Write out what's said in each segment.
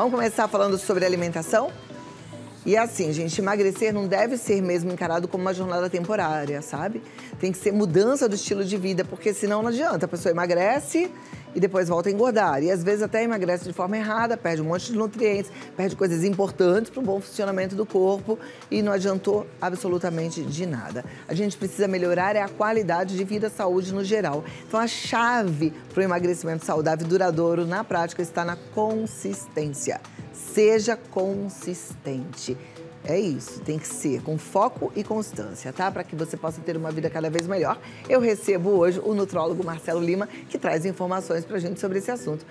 Vamos começar falando sobre alimentação? E assim, gente, emagrecer não deve ser mesmo encarado como uma jornada temporária, sabe? Tem que ser mudança do estilo de vida, porque senão não adianta. A pessoa emagrece e depois volta a engordar. E às vezes até emagrece de forma errada, perde um monte de nutrientes, perde coisas importantes para o bom funcionamento do corpo e não adiantou absolutamente de nada. A gente precisa melhorar a qualidade de vida, a saúde no geral. Então a chave para o emagrecimento saudável e duradouro na prática está na consistência. Seja consistente. É isso, tem que ser com foco e constância, tá? Para que você possa ter uma vida cada vez melhor. Eu recebo hoje o nutrólogo Marcelo Lima, que traz informações pra gente sobre esse assunto.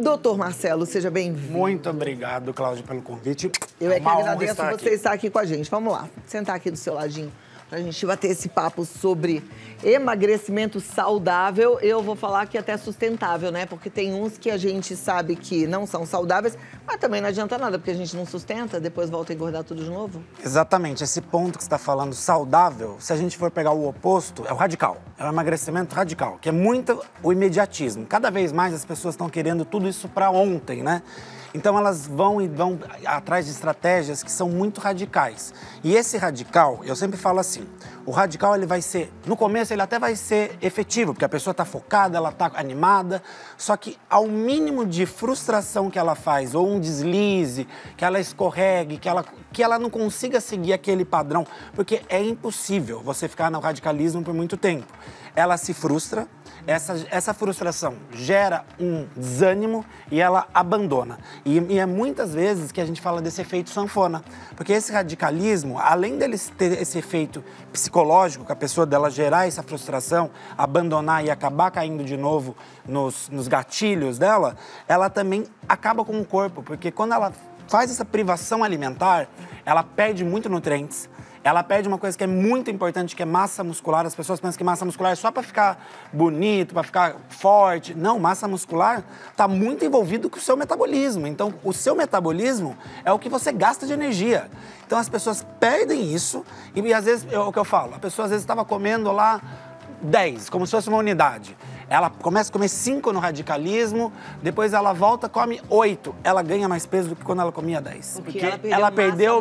Doutor Marcelo, seja bem-vindo. Muito obrigado, Cláudia, pelo convite. Eu é que agradeço você estar aqui com a gente. Vamos lá, sentar aqui do seu ladinho pra gente bater esse papo sobre emagrecimento saudável. Eu vou falar que até sustentável, né? Porque tem uns que a gente sabe que não são saudáveis, mas também não adianta nada, porque a gente não sustenta, depois volta a engordar tudo de novo. Exatamente, esse ponto que você está falando, saudável, se a gente for pegar o oposto, é o radical. É o emagrecimento radical, que é muito o imediatismo. Cada vez mais as pessoas estão querendo tudo isso para ontem, né? Então elas vão atrás de estratégias que são muito radicais. E esse radical, eu sempre falo assim, o radical ele vai ser, no começo ele até vai ser efetivo, porque a pessoa está focada, ela está animada, só que ao mínimo de frustração que ela faz, ou um deslize, que ela escorregue, que ela não consiga seguir aquele padrão, porque é impossível você ficar no radicalismo por muito tempo. Ela se frustra, essa frustração gera um desânimo e ela abandona. E é muitas vezes que a gente fala desse efeito sanfona, porque esse radicalismo, além dele ter esse efeito psicológico, que a pessoa dela gerar essa frustração, abandonar e acabar caindo de novo nos gatilhos dela, ela também acaba com o corpo, porque quando ela faz essa privação alimentar, ela perde muito nutrientes. Ela perde uma coisa que é muito importante, que é massa muscular. As pessoas pensam que massa muscular é só para ficar bonito, para ficar forte. Não, massa muscular está muito envolvido com o seu metabolismo. Então, o seu metabolismo é o que você gasta de energia. Então, as pessoas perdem isso e às vezes, é o que eu falo, a pessoa às vezes estava comendo lá 10, como se fosse uma unidade. Ela começa a comer 5 no radicalismo, depois ela volta, come 8. Ela ganha mais peso do que quando ela comia 10. Porque ela perdeu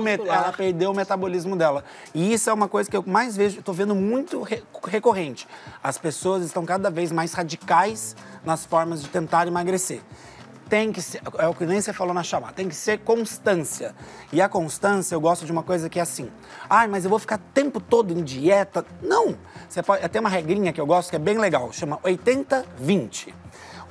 o metabolismo dela. E isso é uma coisa que eu mais vejo, estou vendo muito recorrente. As pessoas estão cada vez mais radicais nas formas de tentar emagrecer. Tem que ser, é o que nem você falou na chamada, tem que ser constância. E a constância, eu gosto de uma coisa que é assim, mas eu vou ficar o tempo todo em dieta. Não, você pode, tem uma regrinha que eu gosto que é bem legal, chama 80-20.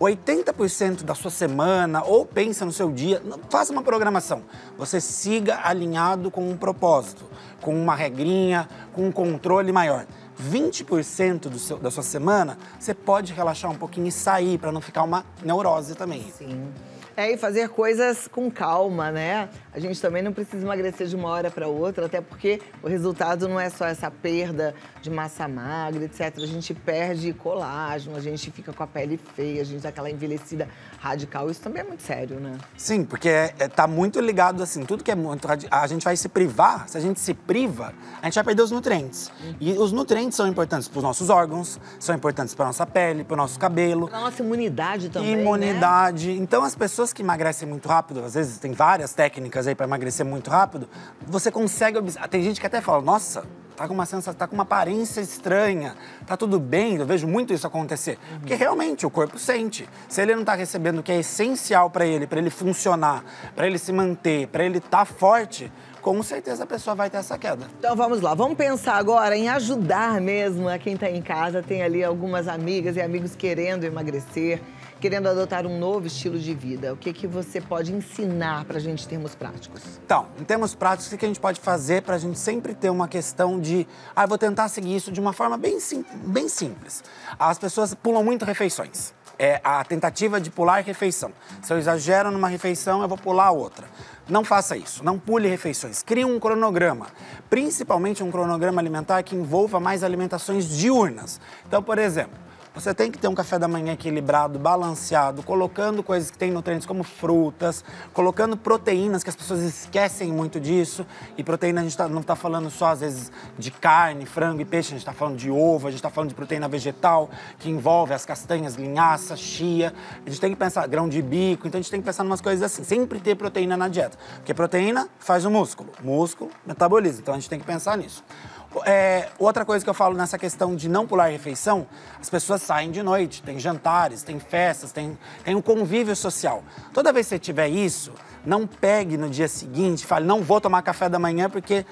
80% da sua semana, ou pensa no seu dia, faça uma programação. Você siga alinhado com um propósito, com uma regrinha, com um controle maior. 20% da sua semana, você pode relaxar um pouquinho e sair, para não ficar uma neurose também. Sim. E fazer coisas com calma, né? A gente também não precisa emagrecer de uma hora para outra, até porque o resultado não é só essa perda de massa magra, etc. A gente perde colágeno, a gente fica com a pele feia, a gente dá aquela envelhecida radical. Isso também é muito sério, né? Sim, porque tá muito ligado assim, tudo que é muito radical, a gente vai se privar, se a gente se priva, a gente vai perder os nutrientes. E os nutrientes são importantes para os nossos órgãos, são importantes para nossa pele, para o nosso cabelo. Para nossa imunidade também, Imunidade. Né? Então, as pessoas que emagrecem muito rápido, às vezes tem várias técnicas aí para emagrecer muito rápido, você consegue... Tem gente que até fala, nossa, tá com uma sensação, tá com uma aparência estranha, tá tudo bem, eu vejo muito isso acontecer. Porque realmente o corpo sente. Se ele não tá recebendo o que é essencial para ele funcionar, para ele se manter, para ele estar forte, com certeza a pessoa vai ter essa queda. Então vamos lá, vamos pensar agora em ajudar mesmo a quem está em casa. Tem ali algumas amigas e amigos querendo emagrecer, querendo adotar um novo estilo de vida. O que você pode ensinar para a gente em termos práticos? Então, em termos práticos, o que a gente pode fazer para a gente sempre ter uma questão de... eu vou tentar seguir isso de uma forma bem simples. As pessoas pulam muito refeições. É a tentativa de pular refeição. Se eu exagero numa refeição, eu vou pular outra. Não faça isso, não pule refeições. Crie um cronograma, principalmente um cronograma alimentar que envolva mais alimentações diurnas. Então, por exemplo, Você tem que ter um café da manhã equilibrado, balanceado, colocando coisas que têm nutrientes como frutas, colocando proteínas, que as pessoas esquecem muito disso. E proteína a gente não está falando só, às vezes, de carne, frango e peixe, a gente está falando de ovo, a gente está falando de proteína vegetal, que envolve as castanhas, linhaça, chia. A gente tem que pensar grão de bico, então a gente tem que pensar em umas coisas assim. Sempre ter proteína na dieta, porque proteína faz o músculo, músculo metaboliza, então a gente tem que pensar nisso. Outra coisa que eu falo nessa questão de não pular refeição, as pessoas saem de noite, tem jantares, tem festas, tem um convívio social. Toda vez que você tiver isso, não pegue no dia seguinte e fale, não vou tomar café da manhã porque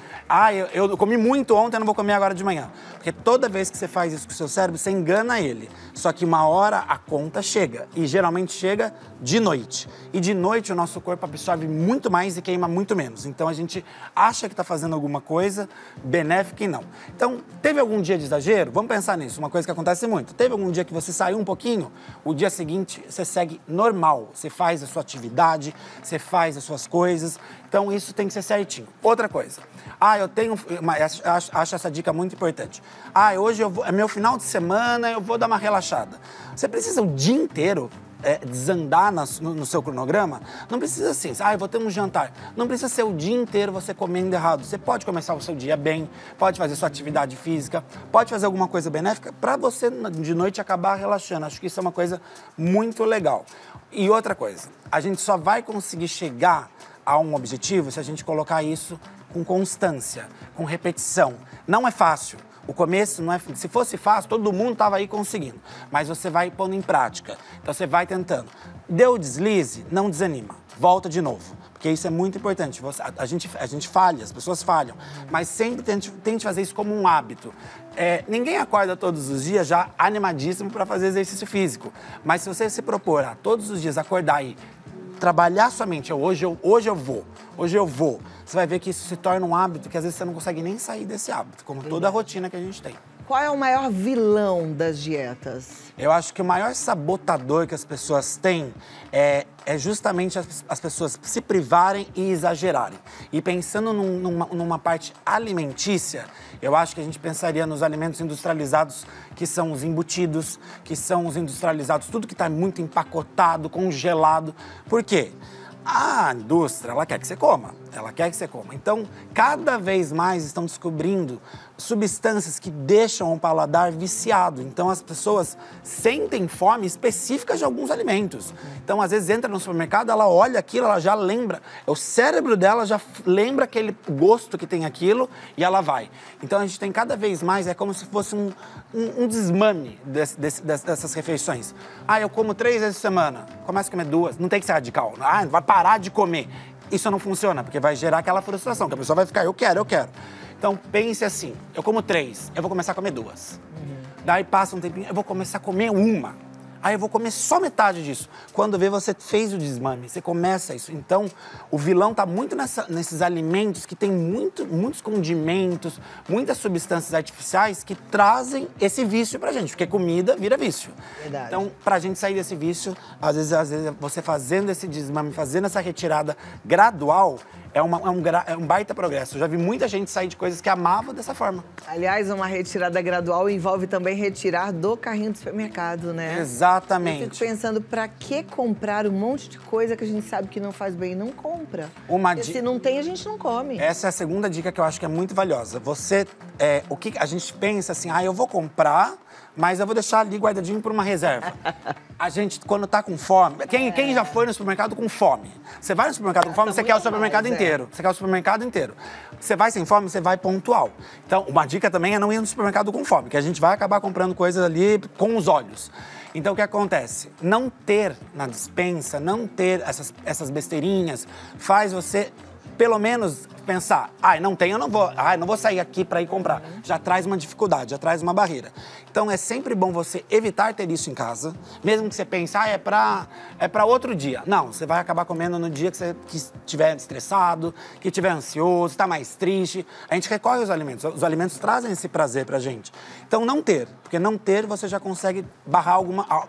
eu comi muito ontem, eu não vou comer agora de manhã. Porque toda vez que você faz isso com o seu cérebro, você engana ele. Só que uma hora a conta chega, e geralmente chega de noite. E de noite o nosso corpo absorve muito mais e queima muito menos. Então a gente acha que está fazendo alguma coisa benéfica e não. Então, teve algum dia de exagero? Vamos pensar nisso, uma coisa que acontece muito. Teve algum dia que você saiu um pouquinho, o dia seguinte você segue normal. Você faz a sua atividade, você faz as suas coisas. Então, isso tem que ser certinho. Outra coisa. Acho essa dica muito importante. Hoje é meu final de semana, eu vou dar uma relaxada. Você precisa o dia inteiro desandar no seu cronograma? Não precisa assim, eu vou ter um jantar. Não precisa ser o dia inteiro você comendo errado. Você pode começar o seu dia bem, pode fazer sua atividade física, pode fazer alguma coisa benéfica para você de noite acabar relaxando. Acho que isso é uma coisa muito legal. E outra coisa, a gente só vai conseguir chegar a um objetivo se a gente colocar isso com constância, com repetição. Não é fácil. O começo não é... Se fosse fácil, todo mundo estava aí conseguindo. Mas você vai pondo em prática. Então você vai tentando. Deu deslize, não desanima. Volta de novo. Porque isso é muito importante. A gente falha, as pessoas falham. Mas sempre tente fazer isso como um hábito. Ninguém acorda todos os dias já animadíssimo para fazer exercício físico. Mas se você se propor a todos os dias acordar e trabalhar sua mente, hoje eu vou. Você vai ver que isso se torna um hábito que às vezes você não consegue nem sair desse hábito, como toda a rotina que a gente tem. Qual é o maior vilão das dietas? Eu acho que o maior sabotador que as pessoas têm é justamente as pessoas se privarem e exagerarem. E pensando numa parte alimentícia, eu acho que a gente pensaria nos alimentos industrializados, que são os embutidos, que são os industrializados, tudo que está muito empacotado, congelado. Por quê? A indústria, ela quer que você coma. Ela quer que você coma. Então, cada vez mais estão descobrindo substâncias que deixam o paladar viciado. Então, as pessoas sentem fome específica de alguns alimentos. Então, às vezes, entra no supermercado, ela olha aquilo, ela já lembra. O cérebro dela já lembra aquele gosto que tem aquilo e ela vai. Então, a gente tem cada vez mais, é como se fosse um desmame dessas refeições. Eu como 3 vezes por semana. Começa a comer 2. Não tem que ser radical. Vai parar de comer. Isso não funciona, porque vai gerar aquela frustração, que a pessoa vai ficar, eu quero. Então, pense assim, eu como 3, eu vou começar a comer 2. Daí passa um tempinho, eu vou começar a comer 1. Aí eu vou comer só metade disso. Quando vê, você fez o desmame, você começa isso. Então, o vilão está muito nesses alimentos que tem muitos condimentos, muitas substâncias artificiais que trazem esse vício pra gente, porque comida vira vício. Verdade. Então, pra gente sair desse vício, às vezes você fazendo esse desmame, fazendo essa retirada gradual, é um baita progresso. Eu já vi muita gente sair de coisas que amava dessa forma. Aliás, uma retirada gradual envolve também retirar do carrinho do supermercado, né? Exatamente. Eu fico pensando, pra que comprar um monte de coisa que a gente sabe que não faz bem? Não compra. Se não tem, a gente não come. Essa é a segunda dica que eu acho que é muito valiosa. O que a gente pensa assim, eu vou comprar, mas eu vou deixar ali guardadinho por uma reserva. A gente, quando tá com fome... Quem já foi no supermercado com fome? Você vai no supermercado com fome, você quer o supermercado inteiro. Você quer o supermercado inteiro. Você vai sem fome, você vai pontual. Então, uma dica também é não ir no supermercado com fome, que a gente vai acabar comprando coisas ali com os olhos. Então, o que acontece? Não ter na despensa, não ter essas besteirinhas, faz você, pelo menos, pensar, não tem, eu não vou sair aqui para ir comprar. Já traz uma dificuldade, já traz uma barreira. Então, é sempre bom você evitar ter isso em casa, mesmo que você pense, é para outro dia. Não, você vai acabar comendo no dia que você estiver estressado, que estiver ansioso, está mais triste. A gente recorre aos alimentos. Os alimentos trazem esse prazer pra gente. Então, não ter, porque não ter você já consegue barrar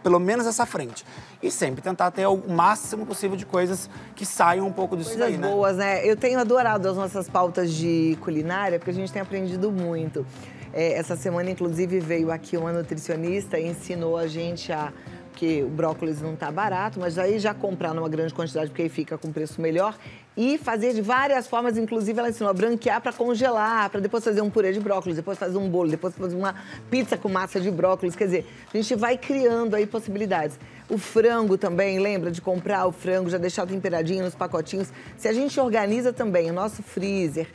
pelo menos essa frente. E sempre tentar ter o máximo possível de coisas que saiam um pouco disso daí, né? Coisas boas, né? Eu tenho adorado as nossas pautas de culinária, porque a gente tem aprendido muito. Essa semana, inclusive, veio aqui uma nutricionista e ensinou a gente que o brócolis não está barato, mas aí já comprar numa grande quantidade, porque aí fica com preço melhor. E fazer de várias formas, inclusive ela ensinou a branquear para congelar, para depois fazer um purê de brócolis, depois fazer um bolo, depois fazer uma pizza com massa de brócolis. Quer dizer, a gente vai criando aí possibilidades. O frango também, lembra de comprar o frango, já deixar temperadinho nos pacotinhos. Se a gente organiza também o nosso freezer,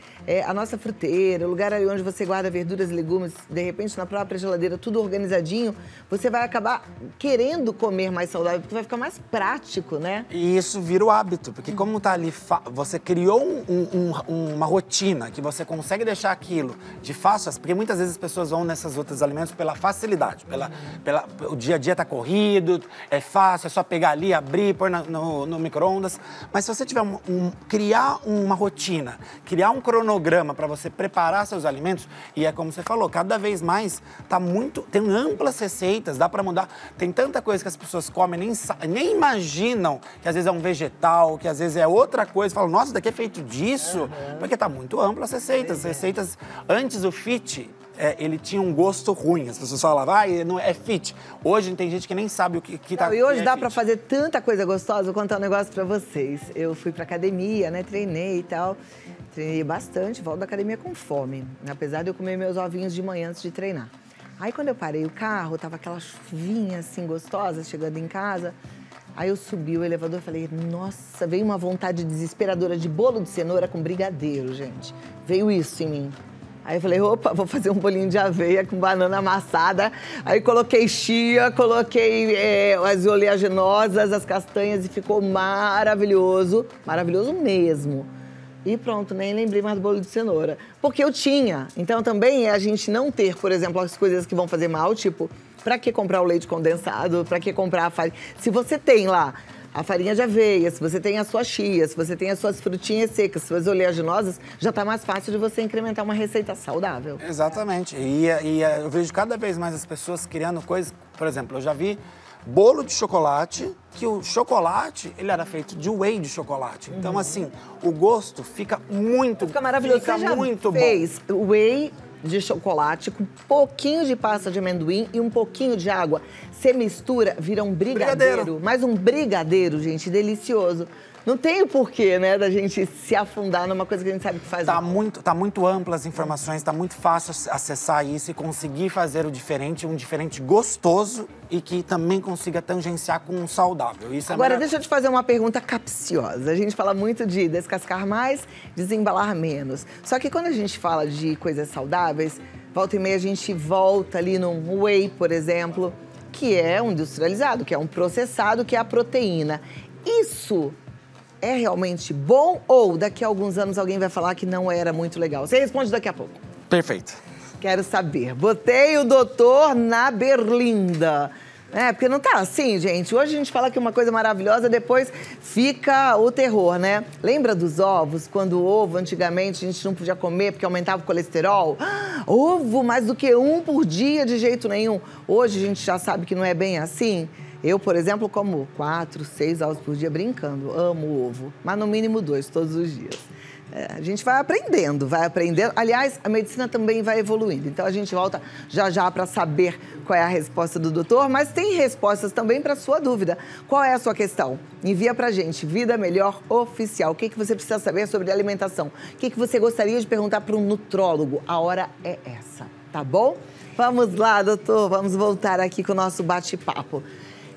a nossa fruteira, o lugar ali onde você guarda verduras e legumes, de repente na própria geladeira, tudo organizadinho, você vai acabar querendo comer mais saudável, porque vai ficar mais prático, né? E isso vira o hábito, porque como tá ali, você criou uma rotina que você consegue deixar aquilo de fácil, porque muitas vezes as pessoas vão nesses outros alimentos pela facilidade, o dia a dia tá corrido, é fácil, é só pegar ali, abrir, pôr no micro-ondas. Mas se você tiver criar uma rotina, criar um cronograma para você preparar seus alimentos, e é como você falou, cada vez mais tem amplas receitas, dá para mudar. Tem tanta coisa que as pessoas comem, nem imaginam que às vezes é um vegetal, que às vezes é outra coisa. Falam, nossa, isso daqui é feito disso. Porque tá muito amplas as receitas. Receitas, antes o fit, ele tinha um gosto ruim. As pessoas falavam, não é fit. Hoje tem gente que nem sabe o que tá. E hoje dá pra fazer tanta coisa gostosa. Vou contar um negócio pra vocês. Eu fui pra academia, né? Treinei e tal. Treinei bastante, volto da academia com fome. Apesar de eu comer meus ovinhos de manhã antes de treinar. Aí quando eu parei o carro, tava aquela chuvinha assim gostosa chegando em casa. Aí eu subi o elevador e falei, nossa, veio uma vontade desesperadora de bolo de cenoura com brigadeiro, gente. Veio isso em mim. Aí eu falei, opa, vou fazer um bolinho de aveia com banana amassada. Aí coloquei chia, coloquei as oleaginosas, as castanhas e ficou maravilhoso. Maravilhoso mesmo. E pronto, nem lembrei mais do bolo de cenoura. Porque eu tinha. Então também é a gente não ter, por exemplo, as coisas que vão fazer mal, tipo, pra que comprar o leite condensado? Pra que comprar a farinha? Se você tem lá a farinha de aveia, se você tem a sua chia, se você tem as suas frutinhas secas, suas oleaginosas, já tá mais fácil de você incrementar uma receita saudável. Exatamente. E eu vejo cada vez mais as pessoas criando coisas. Por exemplo, eu já vi bolo de chocolate, que o chocolate, ele era feito de whey de chocolate. Então, assim, o gosto fica muito... Fica maravilhoso. Fica você já muito fez whey de chocolate com um pouquinho de pasta de amendoim e um pouquinho de água. Você mistura, vira um brigadeiro. Mas um brigadeiro, gente, delicioso. Não tem o porquê, né, da gente se afundar numa coisa que a gente sabe que faz Tá mal. tá muito ampla as informações, tá muito fácil acessar isso e conseguir fazer um diferente gostoso e que também consiga tangenciar com um saudável. Isso Agora, deixa eu te fazer uma pergunta capciosa. A gente fala muito de descascar mais, desembalar menos. Só que quando a gente fala de coisas saudáveis, volta e meia a gente volta ali num whey, por exemplo, que é um industrializado, que é um processado, que é a proteína. Isso é realmente bom ou daqui a alguns anos alguém vai falar que não era muito legal? Você responde daqui a pouco. Perfeito. Quero saber. Botei o doutor na berlinda. Porque não tá assim, gente. Hoje a gente fala que é uma coisa maravilhosa, depois fica o terror, né? Lembra dos ovos? Quando o ovo, antigamente, a gente não podia comer porque aumentava o colesterol? Ovo, mais do que 1 por dia, de jeito nenhum. Hoje a gente já sabe que não é bem assim. Eu, por exemplo, como 4, 6 ovos por dia brincando. Amo o ovo, mas no mínimo 2 todos os dias. A gente vai aprendendo. Aliás, a medicina também vai evoluindo. Então, a gente volta já para saber qual é a resposta do doutor, mas tem respostas também para sua dúvida. Qual é a sua questão? Envia pra gente, Vida Melhor Oficial. O que você precisa saber sobre alimentação? O que você gostaria de perguntar para um nutrólogo? A hora é essa, tá bom? Vamos lá, doutor. Vamos voltar aqui com o nosso bate-papo.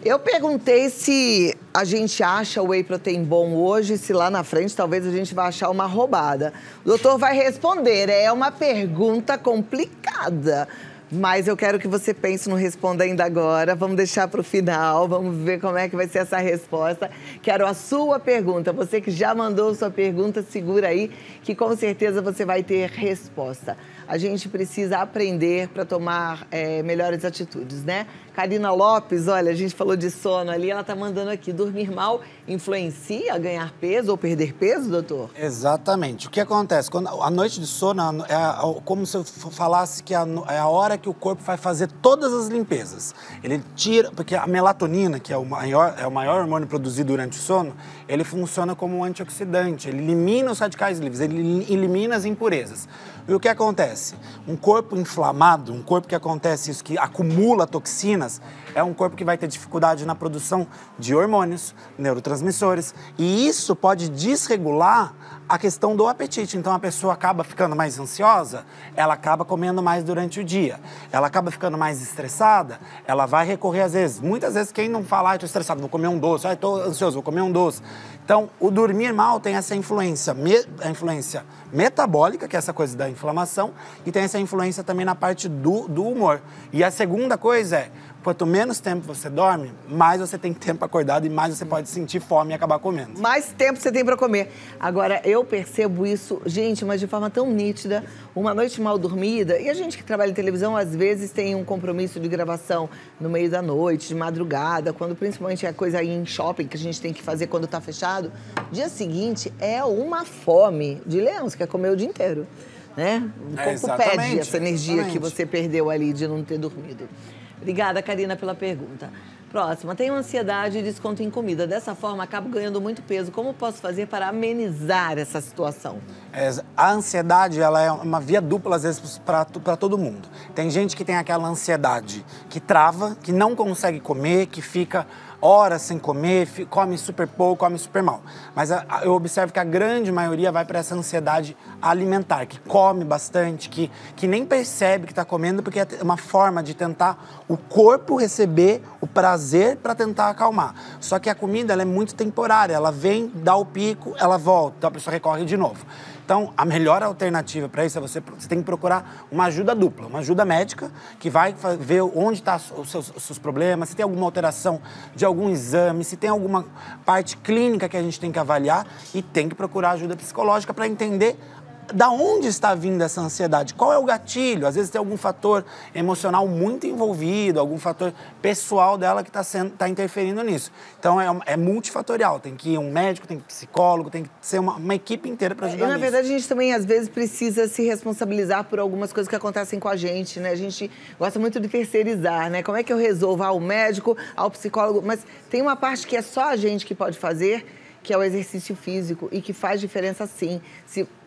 Eu perguntei se a gente acha o whey protein bom hoje, se lá na frente talvez a gente vai achar uma roubada. O doutor vai responder, é uma pergunta complicada. Mas eu quero que você pense no Responda ainda agora. Vamos deixar para o final, vamos ver como é que vai ser essa resposta. Quero a sua pergunta. Você que já mandou sua pergunta, segura aí, que com certeza você vai ter resposta. A gente precisa aprender para tomar melhores atitudes, né? Karina Lopes, olha, a gente falou de sono ali, ela tá mandando aqui, dormir mal influencia a ganhar peso ou perder peso, doutor? Exatamente. O que acontece? Quando a noite de sono é como se eu falasse que é a hora que o corpo vai fazer todas as limpezas. Ele tira, porque a melatonina, que é o maior hormônio produzido durante o sono, ele funciona como um antioxidante, ele elimina os radicais livres, ele elimina as impurezas. E o que acontece? Um corpo inflamado, um corpo que acontece isso, que acumula toxinas, é um corpo que vai ter dificuldade na produção de hormônios, neurotransmissores, e isso pode desregular a questão do apetite. Então a pessoa acaba ficando mais ansiosa, ela acaba comendo mais durante o dia. Ela acaba ficando mais estressada, ela vai recorrer às vezes. Muitas vezes quem não fala, estou estressado, vou comer um doce, estou ansioso, vou comer um doce. Então o dormir mal tem essa influência, a influência metabólica, que é essa coisa da inflamação, e tem essa influência também na parte do humor. E a segunda coisa é, quanto menos tempo você dorme, mais você tem tempo acordado e mais você pode sentir fome e acabar comendo. Mais tempo você tem para comer. Agora, eu percebo isso, gente, mas de forma tão nítida, uma noite mal dormida, e a gente que trabalha em televisão, às vezes tem um compromisso de gravação no meio da noite, de madrugada, quando principalmente é coisa aí em shopping que a gente tem que fazer quando tá fechado, dia seguinte é uma fome de leão, você quer comer o dia inteiro, né? O corpo pede essa energia que você perdeu ali de não ter dormido. Obrigada, Karina, pela pergunta. Próxima, tenho ansiedade e desconto em comida. Dessa forma, acabo ganhando muito peso. Como posso fazer para amenizar essa situação? A ansiedade, ela é uma via dupla, às vezes, para todo mundo. Tem gente que tem aquela ansiedade que trava, que não consegue comer, que fica horas sem comer, come super pouco, come super mal. Mas eu observo que a grande maioria vai para essa ansiedade alimentar, que come bastante, que nem percebe que está comendo, porque é uma forma de tentar o corpo receber o prazer para tentar acalmar. Só que a comida, ela é muito temporária, ela vem, dá o pico, ela volta, então a pessoa recorre de novo. Então, a melhor alternativa para isso é você tem que procurar uma ajuda dupla, uma ajuda médica, que vai ver onde estão os seus problemas, se tem alguma alteração de algum exame, se tem alguma parte clínica que a gente tem que avaliar, e tem que procurar ajuda psicológica para entender da onde está vindo essa ansiedade, qual é o gatilho. Às vezes tem algum fator emocional muito envolvido, algum fator pessoal dela que está interferindo nisso. Então é multifatorial, tem que ir um médico, tem que ir psicólogo, tem que ser uma equipe inteira para ajudar nisso. Na verdade, a gente também às vezes precisa se responsabilizar por algumas coisas que acontecem com a gente, né? A gente gosta muito de terceirizar, né? Como é que eu resolvo ao médico, ao psicólogo? Mas tem uma parte que é só a gente que pode fazer, que é o exercício físico e que faz diferença sim.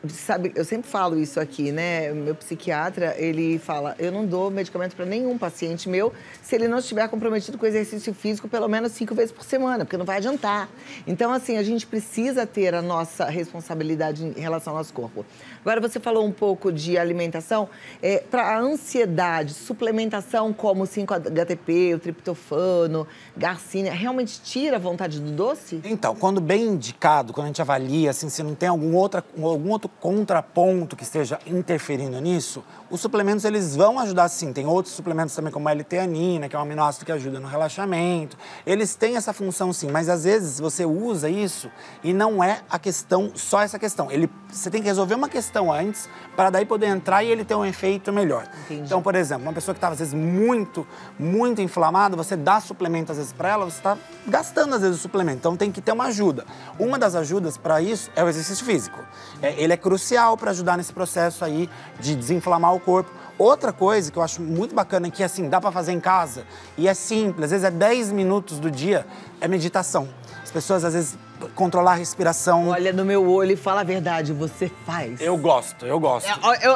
Sabe, eu sempre falo isso aqui, né? Meu psiquiatra, ele fala, eu não dou medicamento para nenhum paciente meu se ele não estiver comprometido com exercício físico pelo menos 5 vezes por semana, porque não vai adiantar. Então, assim, a gente precisa ter a nossa responsabilidade em relação ao nosso corpo. Agora, você falou um pouco de alimentação. Para a ansiedade, suplementação como o 5-HTP, o triptofano, garcinia, realmente tira a vontade do doce? Então, quando bem indicado, quando a gente avalia, assim, se não tem algum outro contraponto que esteja interferindo nisso, os suplementos, eles vão ajudar sim. Tem outros suplementos também, como a L-teanina, que é um aminoácido que ajuda no relaxamento. Eles têm essa função sim, mas às vezes você usa isso e não é a questão, só essa questão. Você tem que resolver uma questão antes, para daí poder entrar e ele ter um efeito melhor. Entendi. Então, por exemplo, uma pessoa que está às vezes muito inflamada, você dá suplemento às vezes para ela, você está gastando às vezes o suplemento. Então tem que ter uma ajuda. Uma das ajudas para isso é o exercício físico. Ele é crucial para ajudar nesse processo aí de desinflamar o corpo. Outra coisa que eu acho muito bacana é que, assim, dá para fazer em casa e é simples, às vezes é 10 minutos do dia, é meditação. As pessoas, às vezes, controlar a respiração. Olha no meu olho e fala a verdade, você faz? Eu gosto. Eu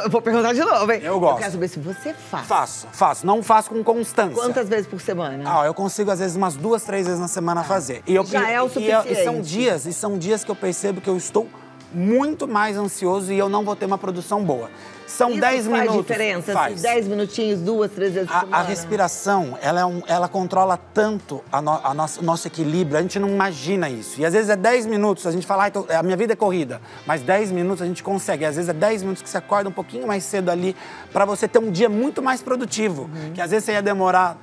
vou perguntar de novo, hein? Eu gosto. Eu quero saber se você faz. Faço. Não faço com constância. Quantas vezes por semana? Eu consigo, às vezes, umas 2, 3 vezes na semana fazer. Já é o suficiente. E são dias que eu percebo que eu estou muito mais ansioso e eu não vou ter uma produção boa. São Isso 10 minutos. Faz diferença? Faz. 10 minutinhos, 2, 3 vezes por semana? A respiração, ela controla tanto o nosso equilíbrio, a gente não imagina isso. E às vezes é 10 minutos, a gente fala, a minha vida é corrida, mas 10 minutos a gente consegue. Às vezes é 10 minutos que você acorda um pouquinho mais cedo ali, para você ter um dia muito mais produtivo. Que às vezes você ia demorar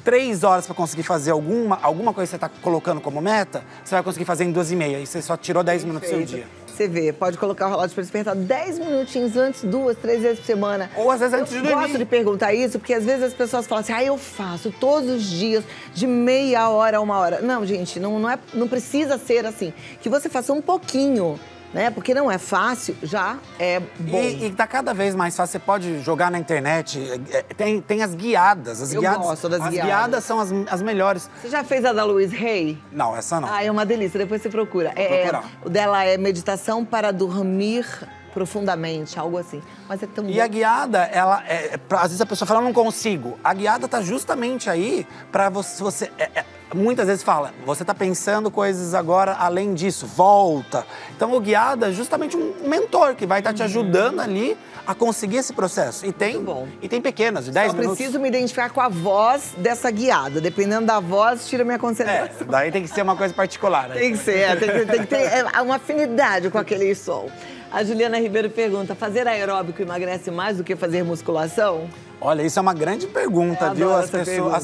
3 horas para conseguir fazer alguma coisa que você está colocando como meta, você vai conseguir fazer em 2h30. E você só tirou 10 minutos do seu dia. Você vê, pode colocar o relógio para despertar 10 minutinhos antes, 2, 3 vezes por semana. Ou às vezes antes de dormir. Eu gosto de perguntar isso, porque às vezes as pessoas falam assim, eu faço todos os dias, de meia hora a 1 hora. Não, gente, não precisa ser assim. Que você faça um pouquinho, né? Porque não é fácil, já é bom. E tá cada vez mais fácil. Você pode jogar na internet, tem as guiadas. Eu gosto das guiadas. As guiadas são as melhores. Você já fez a da Louise Hay? Não, essa não. É uma delícia, depois você procura. O dela é meditação para dormir profundamente, algo assim. Mas é tão E a guiada, às vezes a pessoa fala, não consigo. A guiada tá justamente aí para você muitas vezes fala, você tá pensando coisas agora além disso, volta. Então o guiada é justamente um mentor que vai estar te ajudando ali a conseguir esse processo. E tem pequenas, de 10 minutos. Eu preciso me identificar com a voz dessa guiada. Dependendo da voz, tira minha concentração. Daí tem que ser uma coisa particular. Né? Tem que ser, tem que ter uma afinidade com aquele som. A Juliana Ribeiro pergunta, fazer aeróbico emagrece mais do que fazer musculação? Olha, isso é uma grande pergunta, viu? As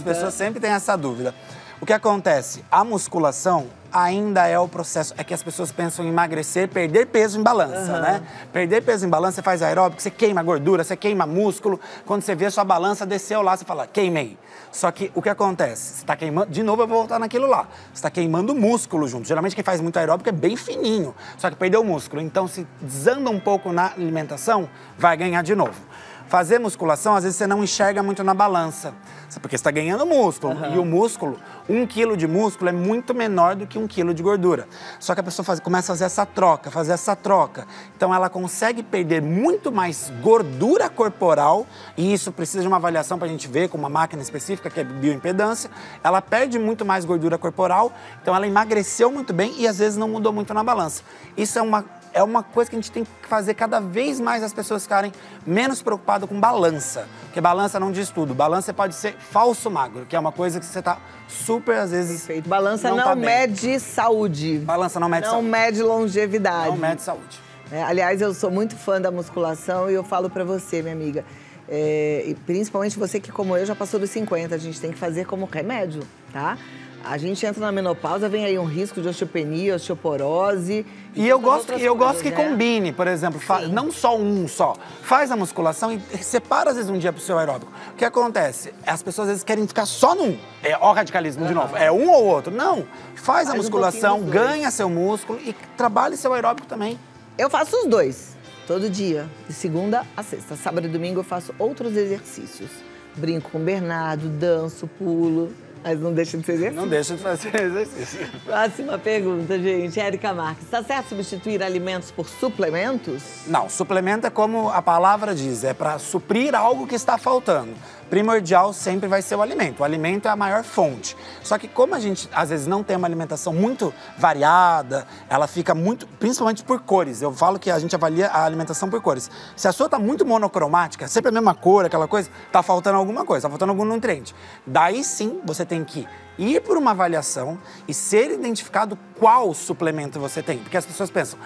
pessoas sempre têm essa dúvida. O que acontece? A musculação ainda é o processo, é que as pessoas pensam em emagrecer, perder peso em balança, né? Perder peso em balança, você faz aeróbico, você queima gordura, você queima músculo. Quando você vê a sua balança, desceu lá, você fala, queimei. Só que o que acontece? Você está queimando, de novo eu vou voltar naquilo lá, você está queimando músculo junto. Geralmente quem faz muito aeróbico é bem fininho, só que perdeu o músculo. Então se desanda um pouco na alimentação, vai ganhar de novo. Fazer musculação, às vezes você não enxerga muito na balança, porque você está ganhando músculo. E o músculo, 1 quilo de músculo é muito menor do que 1 quilo de gordura. Só que a pessoa começa a fazer essa troca. Então ela consegue perder muito mais gordura corporal, e isso precisa de uma avaliação para a gente ver com uma máquina específica, que é bioimpedância. Ela perde muito mais gordura corporal, então ela emagreceu muito bem e às vezes não mudou muito na balança. Isso é uma coisa que a gente tem que fazer cada vez mais as pessoas ficarem menos preocupadas com balança. Porque balança não diz tudo. Balança pode ser falso magro, que é uma coisa que você tá super, às vezes... Perfeito. Balança não mede saúde. Balança não mede saúde. Não mede longevidade. Não mede saúde. Aliás, eu sou muito fã da musculação e eu falo pra você, minha amiga, e principalmente você que, como eu, já passou dos 50, a gente tem que fazer como remédio, tá? A gente entra na menopausa, vem aí um risco de osteopenia, osteoporose. E eu gosto que combine, por exemplo, não só só. Faz a musculação e separa, às vezes, um dia pro seu aeróbico. O que acontece? As pessoas, às vezes, querem ficar só num. Ó o radicalismo de novo. É um ou outro. Não. Faz a musculação, ganha seu músculo e trabalhe seu aeróbico também. Eu faço os dois, todo dia, de segunda a sexta. Sábado e domingo eu faço outros exercícios. Brinco com o Bernardo, danço, pulo. Mas não deixa de ser exercício. Não deixa de fazer exercício. Próxima pergunta, gente. Érica Marques. Está certo substituir alimentos por suplementos? Não, suplemento é como a palavra diz, é para suprir algo que está faltando. Primordial sempre vai ser o alimento. O alimento é a maior fonte. Só que como a gente, às vezes, não tem uma alimentação muito variada, ela fica muito, principalmente por cores. Eu falo que a gente avalia a alimentação por cores. Se a sua está muito monocromática, sempre a mesma cor, aquela coisa, está faltando alguma coisa, está faltando algum nutriente. Daí sim, você tem que ir por uma avaliação e ser identificado qual suplemento você tem. Porque as pessoas pensam,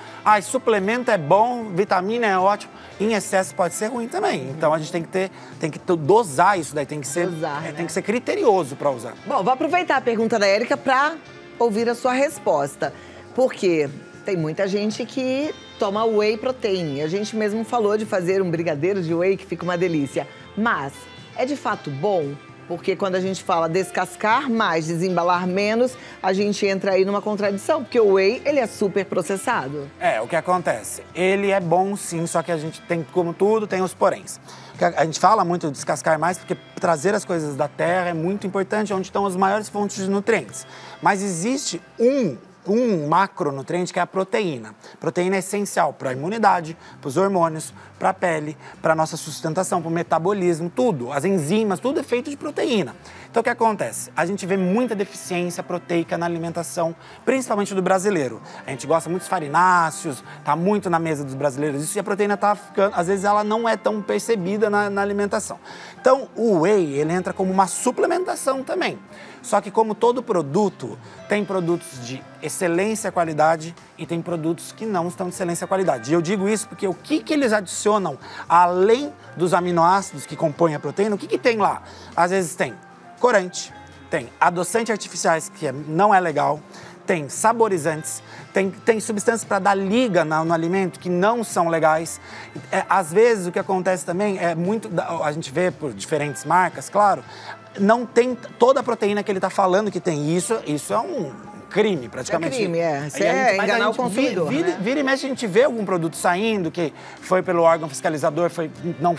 suplemento é bom, vitamina é ótimo, em excesso pode ser ruim também. Então a gente tem que dosar isso daí, tem que ser, tem que ser criterioso para usar. Bom, vou aproveitar a pergunta da Érica para ouvir a sua resposta. Porque tem muita gente que toma whey protein. A gente mesmo falou de fazer um brigadeiro de whey que fica uma delícia. Mas é de fato bom? Porque quando a gente fala descascar mais, desembalar menos, a gente entra aí numa contradição. Porque o whey, ele é super processado. O que acontece? Ele é bom sim, só que a gente tem, como tudo, tem os poréns. A gente fala muito de descascar mais porque trazer as coisas da terra é muito importante, onde estão as maiores fontes de nutrientes. Mas existe um macronutriente que é a proteína. Proteína é essencial para a imunidade, para os hormônios, para a pele, para a nossa sustentação, para o metabolismo, tudo. As enzimas, tudo é feito de proteína. Então o que acontece? A gente vê muita deficiência proteica na alimentação, principalmente do brasileiro. A gente gosta muito dos farináceos, tá muito na mesa dos brasileiros isso, e a proteína tá ficando, às vezes ela não é tão percebida na alimentação. Então o whey, ele entra como uma suplementação também. Só que como todo produto, tem produtos de excelência e qualidade e tem produtos que não estão de excelência e qualidade. E eu digo isso porque o que eles adicionam, além dos aminoácidos que compõem a proteína, o que tem lá? Às vezes tem corante, Tem adoçantes artificiais, que não é legal. Tem saborizantes, tem substâncias para dar liga no alimento que não são legais. Às vezes, o que acontece também é muito... A gente vê por diferentes marcas, claro, não tem toda a proteína que ele está falando que tem. Isso é um crime, praticamente. É crime, Isso é enganar o consumidor, né? Vira e mexe, a gente vê algum produto saindo que foi pelo órgão fiscalizador, não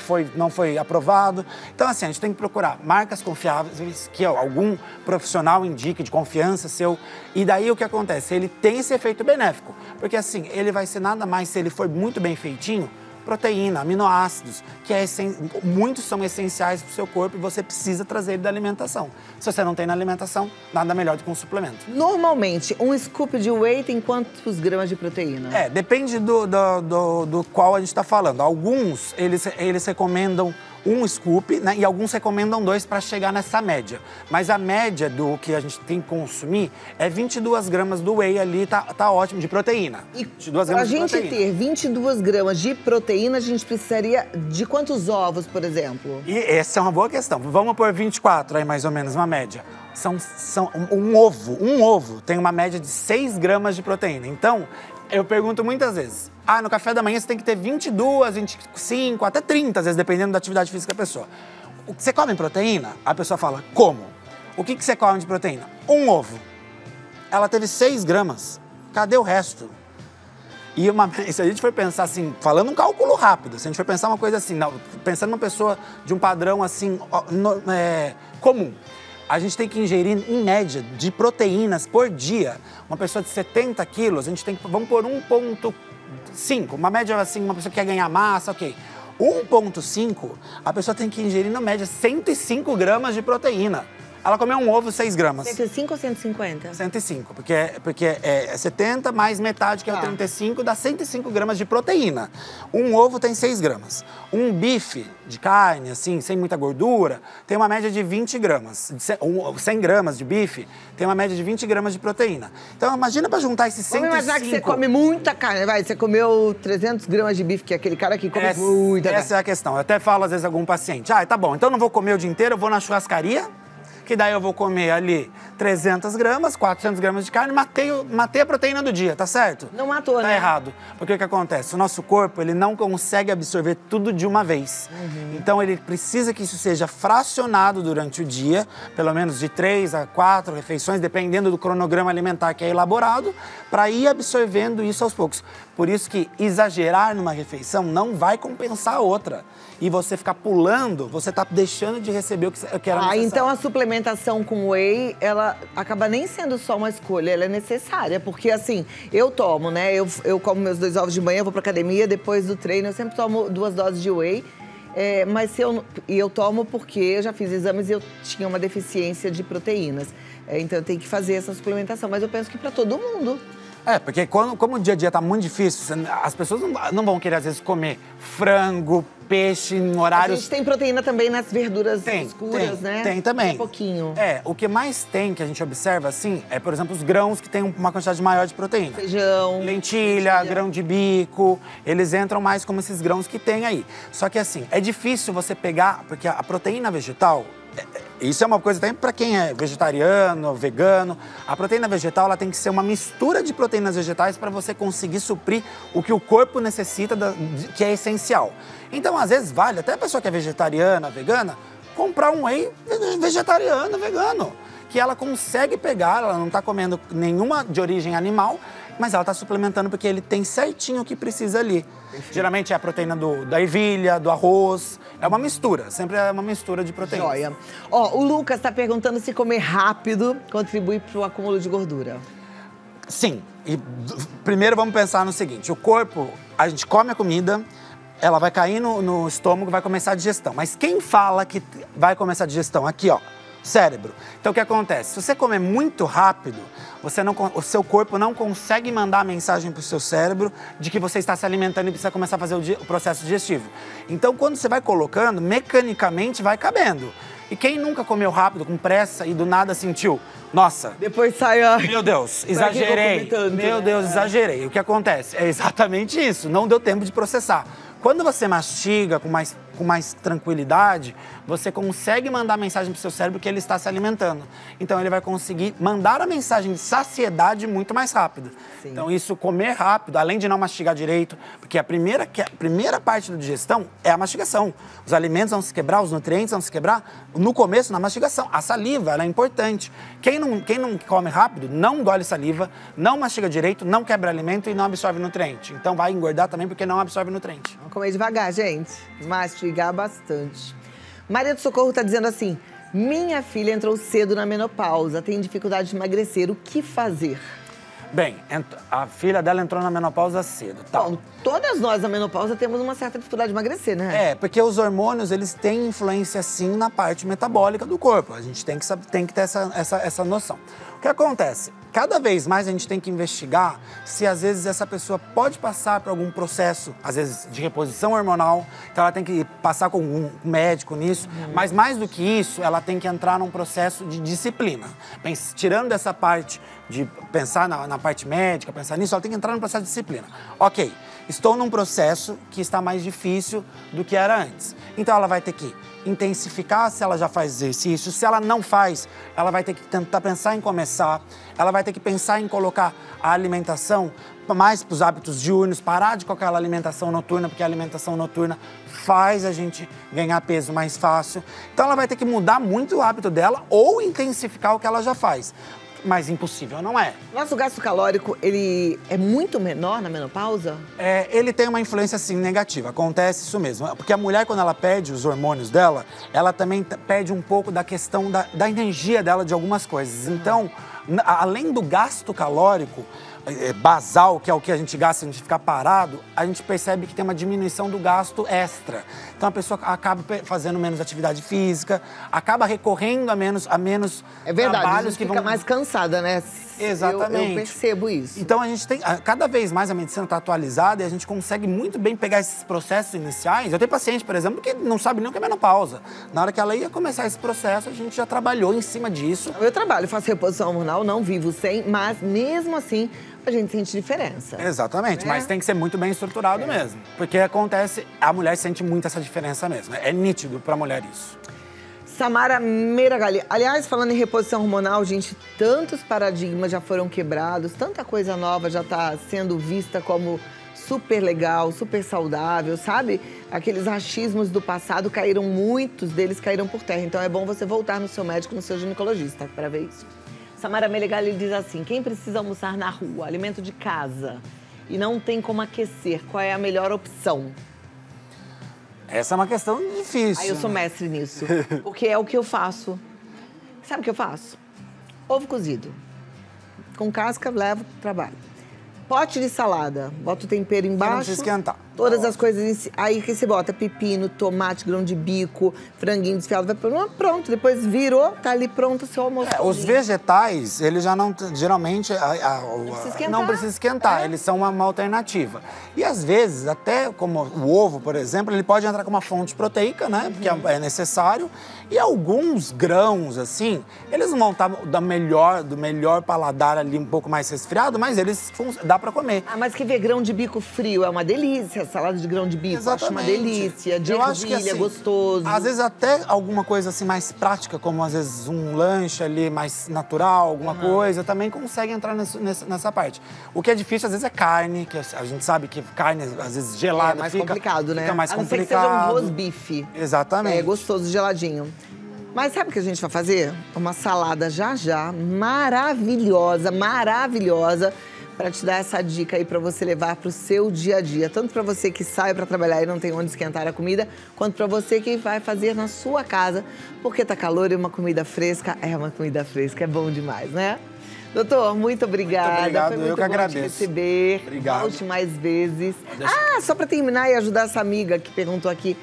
foi aprovado. Então, assim, a gente tem que procurar marcas confiáveis, que algum profissional indique, de confiança seu. E daí o que acontece? Ele tem esse efeito benéfico. Porque, assim, ele vai ser nada mais, se ele for muito bem feitinho, proteína, aminoácidos, que muitos são essenciais para o seu corpo e você precisa trazer ele da alimentação. Se você não tem na alimentação, nada melhor do que um suplemento. Normalmente, um scoop de whey tem quantos gramas de proteína? Depende do qual a gente está falando. Alguns, eles recomendam um scoop, né, e alguns recomendam 2 para chegar nessa média. Mas a média do que a gente tem que consumir é 22 gramas do whey ali, tá ótimo, de proteína. E para a gente ter 22 gramas de proteína, a gente precisaria de quantos ovos, por exemplo? E essa é uma boa questão. Vamos por 24 aí, mais ou menos, uma média. Um ovo tem uma média de 6 gramas de proteína. Então, eu pergunto muitas vezes, no café da manhã você tem que ter 22, 25, até 30, às vezes, dependendo da atividade física da pessoa. Você come proteína? A pessoa fala, como? O que você come de proteína? Um ovo. Ela teve 6 gramas. Cadê o resto? E se a gente for pensar assim, falando um cálculo rápido, se a gente for pensar uma coisa assim, pensando numa pessoa de um padrão assim, comum, a gente tem que ingerir, em média, de proteínas por dia. Uma pessoa de 70 quilos, a gente tem que, vamos por 1,5. Uma média assim, uma pessoa que quer ganhar massa, ok. 1,5, a pessoa tem que ingerir, na média, 105 gramas de proteína. Ela comeu um ovo, 6 gramas. 105 ou 150? 105, porque é 70 mais metade, que é o 35, dá 105 gramas de proteína. Um ovo tem 6 gramas. Um bife de carne, assim, sem muita gordura, tem uma média de 20 gramas. 100 gramas de bife tem uma média de 20 gramas de proteína. Então, imagina para juntar esses 105... Vamos imaginar que você come muita carne, você comeu 300 gramas de bife, que é aquele cara que come muita carne. Essa é a questão. Eu até falo, às vezes, a algum paciente, tá bom, então não vou comer o dia inteiro, eu vou na churrascaria, que daí eu vou comer ali 300 gramas, 400 gramas de carne, matei a proteína do dia, tá certo? Não matou, né? Tá errado. Porque o que acontece? O nosso corpo, ele não consegue absorver tudo de uma vez. Então, ele precisa que isso seja fracionado durante o dia, pelo menos de 3 a 4 refeições, dependendo do cronograma alimentar que é elaborado, para ir absorvendo isso aos poucos. Por isso que exagerar numa refeição não vai compensar a outra. E você ficar pulando, você tá deixando de receber o que era necessário. Então a suplementação com whey, ela acaba nem sendo só uma escolha, ela é necessária. Porque assim, eu tomo, né? Eu como meus 2 ovos de manhã, eu vou pra academia, depois do treino eu sempre tomo 2 doses de whey. Mas eu tomo porque eu já fiz exames e eu tinha uma deficiência de proteínas. Então eu tenho que fazer essa suplementação. Mas eu penso que para todo mundo. Porque como o dia a dia tá muito difícil, as pessoas não vão querer, às vezes, comer frango, peixe em horários... A gente tem proteína também nas verduras escuras, né? Tem também. Um pouquinho. O que mais tem, que a gente observa, assim, por exemplo, os grãos que têm uma quantidade maior de proteína. Feijão. Lentilha, grão de bico, eles entram mais como esses grãos que tem aí. Só que, assim, é difícil você pegar, porque a proteína vegetal... Isso é uma coisa também para quem é vegetariano, vegano. A proteína vegetal, ela tem que ser uma mistura de proteínas vegetais para você conseguir suprir o que o corpo necessita, que é essencial. Então, às vezes, vale até a pessoa que é vegetariana, vegana, comprar um whey vegetariano, vegano. Que ela consegue pegar, ela não está comendo nenhuma de origem animal, mas ela está suplementando porque ele tem certinho o que precisa ali. Geralmente é a proteína da ervilha, do arroz. É uma mistura, sempre é uma mistura de proteínas. Joia. O Lucas está perguntando se comer rápido contribui para o acúmulo de gordura. Sim. E primeiro vamos pensar no seguinte, o corpo, a gente come a comida, ela vai cair no estômago, vai começar a digestão. Mas quem fala que vai começar a digestão? Aqui, cérebro. Então, o que acontece? Se você comer muito rápido, o seu corpo não consegue mandar a mensagem para o seu cérebro de que você está se alimentando e precisa começar a fazer o processo digestivo. Então, quando você vai colocando, mecanicamente vai cabendo. E quem nunca comeu rápido, com pressa, e do nada sentiu Nossa. Depois sai a... Meu Deus, Pra que que eu exagerei. comi tanto, Meu né? Deus, exagerei. O que acontece? É exatamente isso. Não deu tempo de processar. Quando você mastiga com mais tranquilidade, você consegue mandar a mensagem para o seu cérebro que ele está se alimentando. Então, ele vai conseguir mandar a mensagem de saciedade muito mais rápido. Sim. Então, isso, comer rápido, além de não mastigar direito, porque a primeira parte da digestão é a mastigação. Os alimentos vão se quebrar, os nutrientes vão se quebrar no começo, na mastigação. A saliva, ela é importante. Quem não come rápido, não engole saliva, não mastiga direito, não quebra alimento e não absorve nutriente. Então, vai engordar também porque não absorve nutriente. Vamos comer devagar, gente. Mastigar bastante. Maria do Socorro está dizendo assim: minha filha entrou cedo na menopausa, tem dificuldade de emagrecer, o que fazer? Bem, a filha dela entrou na menopausa cedo, tá? Bom, todas nós na menopausa temos uma certa dificuldade de emagrecer, né? É, porque os hormônios, eles têm influência, sim, na parte metabólica do corpo. A gente tem que ter essa noção. O que acontece? Cada vez mais a gente tem que investigar se, às vezes, essa pessoa pode passar por algum processo, às vezes, de reposição hormonal. Então, ela tem que passar com um médico nisso. Mas, mais do que isso, ela tem que entrar num processo de disciplina. Tirando essa parte de pensar na parte médica, pensar nisso, ela tem que entrar num processo de disciplina. Ok, estou num processo que está mais difícil do que era antes. Então, ela vai ter que intensificar se ela já faz exercício. Se ela não faz, ela vai ter que tentar pensar em começar. Ela vai ter que pensar em colocar a alimentação mais para os hábitos diurnos, parar de colocar a alimentação noturna, porque a alimentação noturna faz a gente ganhar peso mais fácil. Então, ela vai ter que mudar muito o hábito dela ou intensificar o que ela já faz. Mas impossível não é. Nosso gasto calórico, ele é muito menor na menopausa? Ele tem uma influência, sim, negativa. Acontece isso mesmo. Porque a mulher, quando ela perde os hormônios dela, ela também perde um pouco da questão da energia dela de algumas coisas. Então, além do gasto calórico basal, que é o que a gente gasta se a gente ficar parado, a gente percebe que tem uma diminuição do gasto extra. Então, a pessoa acaba fazendo menos atividade física, acaba recorrendo a menos É verdade, trabalhos a gente que fica vão... mais cansada, né? Exatamente. Eu percebo isso. Então, a gente tem... Cada vez mais a medicina está atualizada e a gente consegue muito bem pegar esses processos iniciais. Eu tenho paciente, por exemplo, que não sabe nem o que é menopausa. Na hora que ela ia começar esse processo, a gente já trabalhou em cima disso. Eu trabalho, faço reposição hormonal, não vivo sem, mas mesmo assim a gente sente diferença. Exatamente, mas tem que ser muito bem estruturado mesmo. Porque acontece, a mulher sente muito essa diferença mesmo. É nítido para a mulher isso. Samara Meiragali. Aliás, falando em reposição hormonal, gente, tantos paradigmas já foram quebrados, tanta coisa nova já está sendo vista como super legal, super saudável, sabe? Aqueles achismos do passado caíram, muitos deles caíram por terra. Então é bom você voltar no seu médico, no seu ginecologista para ver isso. Samara Meiragali diz assim: quem precisa almoçar na rua, alimento de casa, e não tem como aquecer, qual é a melhor opção? Essa é uma questão difícil. Eu sou mestre nisso, porque é o que eu faço. Sabe o que eu faço? Ovo cozido. Com casca, levo pro trabalho. Pote de salada, bota o tempero embaixo. Não precisa esquentar. Todas as coisas, aí que você bota pepino, tomate, grão de bico, franguinho desfiado, vai pronto. Depois virou, tá ali pronto o seu almoço. Os vegetais, eles já não, geralmente, não precisa esquentar, eles são uma alternativa. E às vezes, até como o ovo, por exemplo, ele pode entrar com uma fonte proteica, né, porque é necessário. E alguns grãos, assim, eles não vão estar do melhor paladar ali, um pouco mais resfriado, mas eles dá pra comer. Ah, mas que ver grão de bico frio é uma delícia. Salada de grão de bico, exatamente. Acho uma delícia. De ervilha, assim, gostoso. Às vezes até alguma coisa assim mais prática, como às vezes um lanche ali mais natural, alguma coisa, também consegue entrar nessa parte. O que é difícil às vezes é carne, que a gente sabe que carne às vezes gelada é mais fica complicado, né? Fica mais a não complicado. ser que seja um rosbife. Exatamente. É gostoso, geladinho. Mas sabe o que a gente vai fazer? Uma salada já, maravilhosa, para te dar essa dica aí para você levar para o seu dia a dia. Tanto para você que sai para trabalhar e não tem onde esquentar a comida, quanto para você que vai fazer na sua casa, porque tá calor e uma comida fresca é bom demais, né? Doutor, muito obrigada. Muito obrigado, foi muito eu que bom agradeço. te receber. Obrigado. Volte mais vezes. Só para terminar e ajudar essa amiga que perguntou aqui.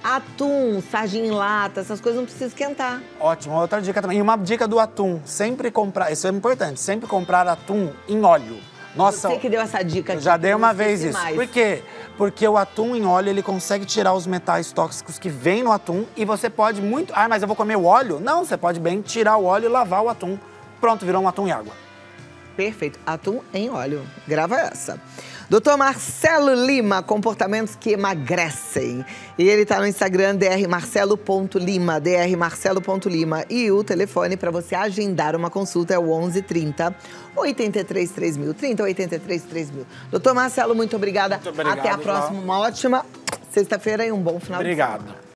Atum, sardinha em lata, essas coisas não precisa esquentar. Ótimo, outra dica também. E uma dica do atum, sempre comprar, isso é importante, sempre comprar atum em óleo. Nossa, você que deu essa dica aqui. Eu já dei uma vez isso. Mais. Por quê? Porque o atum em óleo, ele consegue tirar os metais tóxicos que vêm no atum e você pode muito... mas eu vou comer o óleo? Não, você pode bem tirar o óleo e lavar o atum. pronto, virou um atum e água. Perfeito. Atum em óleo. Grava essa. Dr. Marcelo Lima, comportamentos que emagrecem. E ele tá no Instagram, drmarcelo.lima, drmarcelo.lima. E o telefone para você agendar uma consulta é o 11 30 83 3000, 30 83 3000. Dr. Marcelo, muito obrigada. Muito obrigado, até a próxima. Uma ótima sexta-feira e um bom final de semana. Obrigado.